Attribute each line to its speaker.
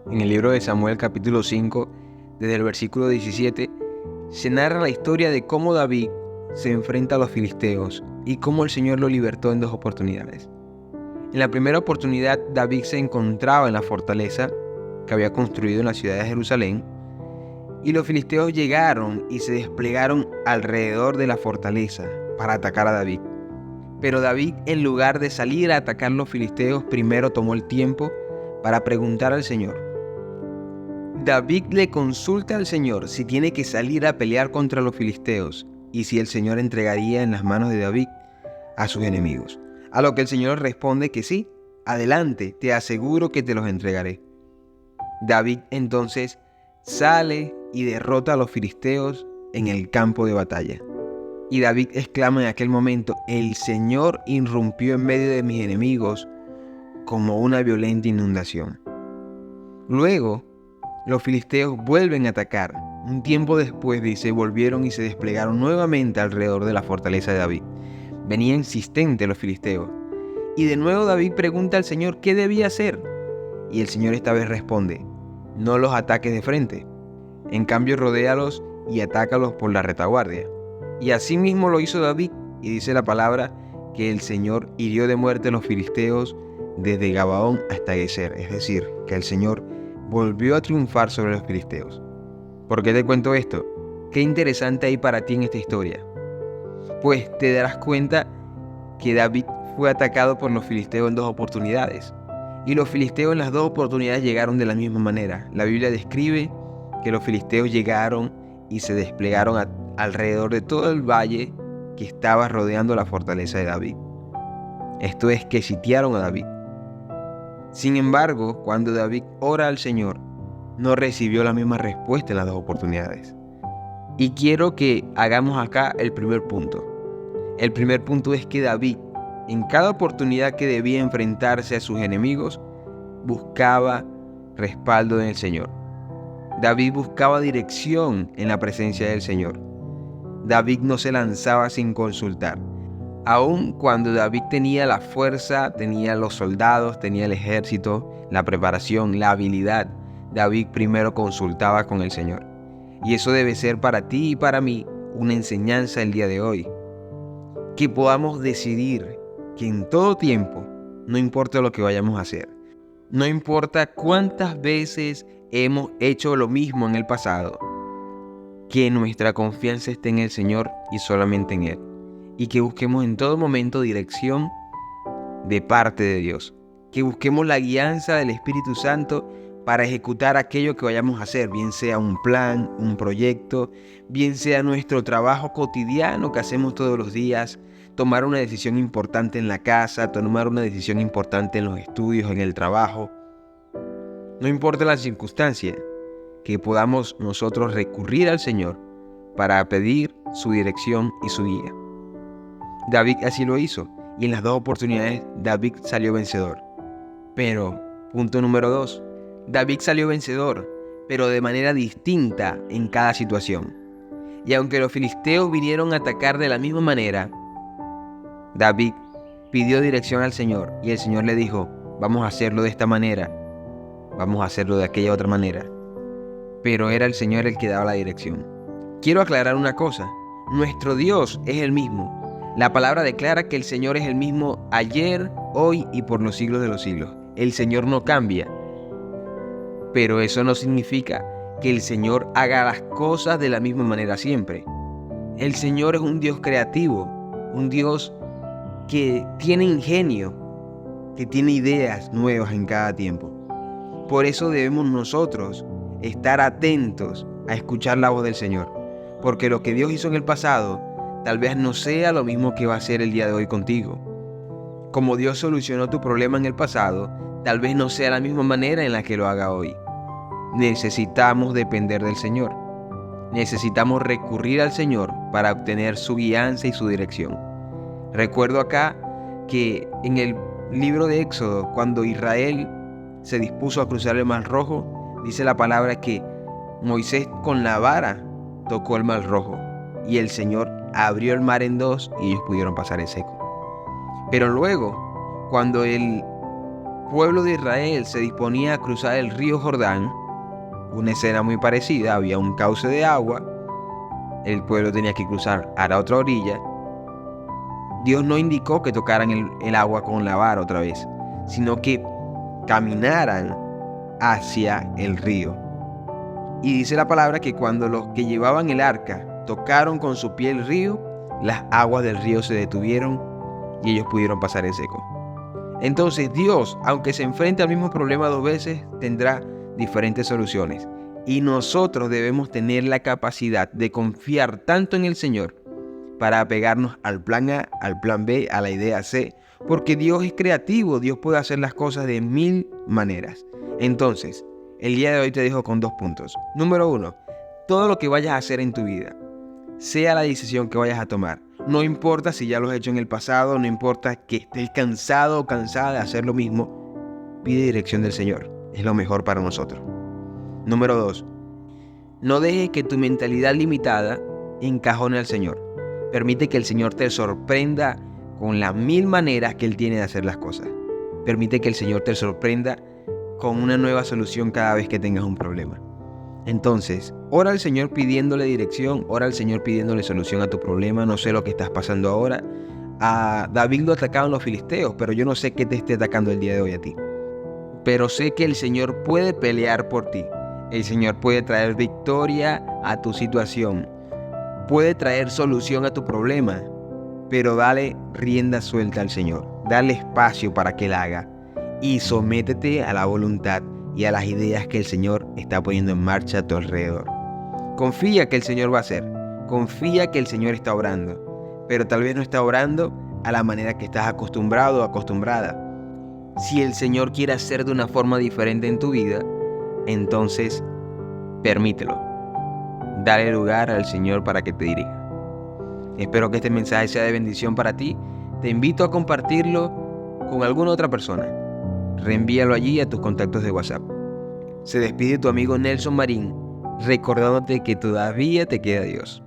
Speaker 1: En el libro de Samuel capítulo 5, desde el versículo 17, se narra la historia de cómo David se enfrenta a los filisteos y cómo el Señor lo libertó en dos oportunidades. En la primera oportunidad, David se encontraba en la fortaleza que había construido en la ciudad de Jerusalén, y los filisteos llegaron y se desplegaron alrededor de la fortaleza para atacar a David. Pero David, en lugar de salir a atacar a los filisteos, primero tomó el tiempo para preguntar al Señor. David le consulta al Señor si tiene que salir a pelear contra los filisteos y si el Señor entregaría en las manos de David a sus enemigos. A lo que el Señor responde que sí, adelante, te aseguro que te los entregaré. David entonces sale y derrota a los filisteos en el campo de batalla. Y David exclama en aquel momento: el Señor irrumpió en medio de mis enemigos como una violenta inundación. Luego, los filisteos vuelven a atacar. Un tiempo después, dice, volvieron y se desplegaron nuevamente alrededor de la fortaleza de David. Venían insistentes los filisteos. Y de nuevo David pregunta al Señor qué debía hacer. Y el Señor esta vez responde: no los ataques de frente. En cambio, rodéalos y atácalos por la retaguardia. Y así mismo lo hizo David. Y dice la palabra que el Señor hirió de muerte a los filisteos desde Gabaón hasta Geser. Es decir, que el Señor volvió a triunfar sobre los filisteos. ¿Por qué te cuento esto? ¿Qué interesante hay para ti en esta historia? Pues te darás cuenta que David fue atacado por los filisteos en dos oportunidades. Y los filisteos en las dos oportunidades llegaron de la misma manera. La Biblia describe que los filisteos llegaron y se desplegaron alrededor de todo el valle que estaba rodeando la fortaleza de David. Esto es, que sitiaron a David. Sin embargo, cuando David ora al Señor, no recibió la misma respuesta en las dos oportunidades. Y quiero que hagamos acá el primer punto. El primer punto es que David, en cada oportunidad que debía enfrentarse a sus enemigos, buscaba respaldo en el Señor. David buscaba dirección en la presencia del Señor. David no se lanzaba sin consultar. Aun cuando David tenía la fuerza, tenía los soldados, tenía el ejército, la preparación, la habilidad, David primero consultaba con el Señor. Y eso debe ser para ti y para mí una enseñanza el día de hoy. Que podamos decidir que en todo tiempo, no importa lo que vayamos a hacer, no importa cuántas veces hemos hecho lo mismo en el pasado, que nuestra confianza esté en el Señor y solamente en Él. Y que busquemos en todo momento dirección de parte de Dios. Que busquemos la guianza del Espíritu Santo para ejecutar aquello que vayamos a hacer, bien sea un plan, un proyecto, bien sea nuestro trabajo cotidiano que hacemos todos los días, tomar una decisión importante en la casa, tomar una decisión importante en los estudios, en el trabajo. No importa la circunstancia, que podamos nosotros recurrir al Señor para pedir su dirección y su guía. David así lo hizo, y en las dos oportunidades David salió vencedor. Pero, punto número 2, David salió vencedor, pero de manera distinta en cada situación. Y aunque los filisteos vinieron a atacar de la misma manera, David pidió dirección al Señor, y el Señor le dijo: vamos a hacerlo de esta manera, vamos a hacerlo de aquella otra manera. Pero era el Señor el que daba la dirección. Quiero aclarar una cosa: nuestro Dios es el mismo. La palabra declara que el Señor es el mismo ayer, hoy y por los siglos de los siglos. El Señor no cambia. Pero eso no significa que el Señor haga las cosas de la misma manera siempre. El Señor es un Dios creativo, un Dios que tiene ingenio, que tiene ideas nuevas en cada tiempo. Por eso debemos nosotros estar atentos a escuchar la voz del Señor. Porque lo que Dios hizo en el pasado tal vez no sea lo mismo que va a hacer el día de hoy contigo. Como Dios solucionó tu problema en el pasado, tal vez no sea la misma manera en la que lo haga hoy. Necesitamos depender del Señor. Necesitamos recurrir al Señor para obtener su guianza y su dirección. Recuerdo acá que en el libro de Éxodo, cuando Israel se dispuso a cruzar el Mar Rojo, dice la palabra que Moisés con la vara tocó el Mar Rojo y el Señor abrió el mar en dos y ellos pudieron pasar en seco. Pero luego, cuando el pueblo de Israel se disponía a cruzar el río Jordán, una escena muy parecida, había un cauce de agua, el pueblo tenía que cruzar a la otra orilla. Dios no indicó que tocaran el agua con la vara otra vez, sino que caminaran hacia el río. Y dice la palabra que cuando los que llevaban el arca tocaron con su pie el río, las aguas del río se detuvieron y ellos pudieron pasar en seco. Entonces Dios, aunque se enfrente al mismo problema dos veces, tendrá diferentes soluciones. Y nosotros debemos tener la capacidad de confiar tanto en el Señor para apegarnos al plan A, al plan B, a la idea C, porque Dios es creativo, Dios puede hacer las cosas de 1000 maneras. Entonces, el día de hoy te dejo con 2 puntos. Número 1, todo lo que vayas a hacer en tu vida, sea la decisión que vayas a tomar, no importa si ya lo has hecho en el pasado, no importa que estés cansado o cansada de hacer lo mismo, pide dirección del Señor, es lo mejor para nosotros. Número 2, no dejes que tu mentalidad limitada encajone al Señor. Permite que el Señor te sorprenda con las 1000 maneras que Él tiene de hacer las cosas. Permite que el Señor te sorprenda con una nueva solución cada vez que tengas un problema. Entonces, ora al Señor pidiéndole dirección, ora al Señor pidiéndole solución a tu problema. No sé lo que estás pasando ahora. A David lo atacaban los filisteos, pero yo no sé qué te esté atacando el día de hoy a ti. Pero sé que el Señor puede pelear por ti. El Señor puede traer victoria a tu situación. Puede traer solución a tu problema. Pero dale rienda suelta al Señor. Dale espacio para que Él haga. Y sométete a la voluntad y a las ideas que el Señor está poniendo en marcha a tu alrededor. Confía que el Señor va a hacer. Confía que el Señor está obrando. Pero tal vez no está obrando a la manera que estás acostumbrado o acostumbrada. Si el Señor quiere hacer de una forma diferente en tu vida, entonces permítelo. Dale lugar al Señor para que te dirija. Espero que este mensaje sea de bendición para ti. Te invito a compartirlo con alguna otra persona. Reenvíalo allí a tus contactos de WhatsApp. Se despide tu amigo Nelson Marín, recordándote que todavía te queda Dios.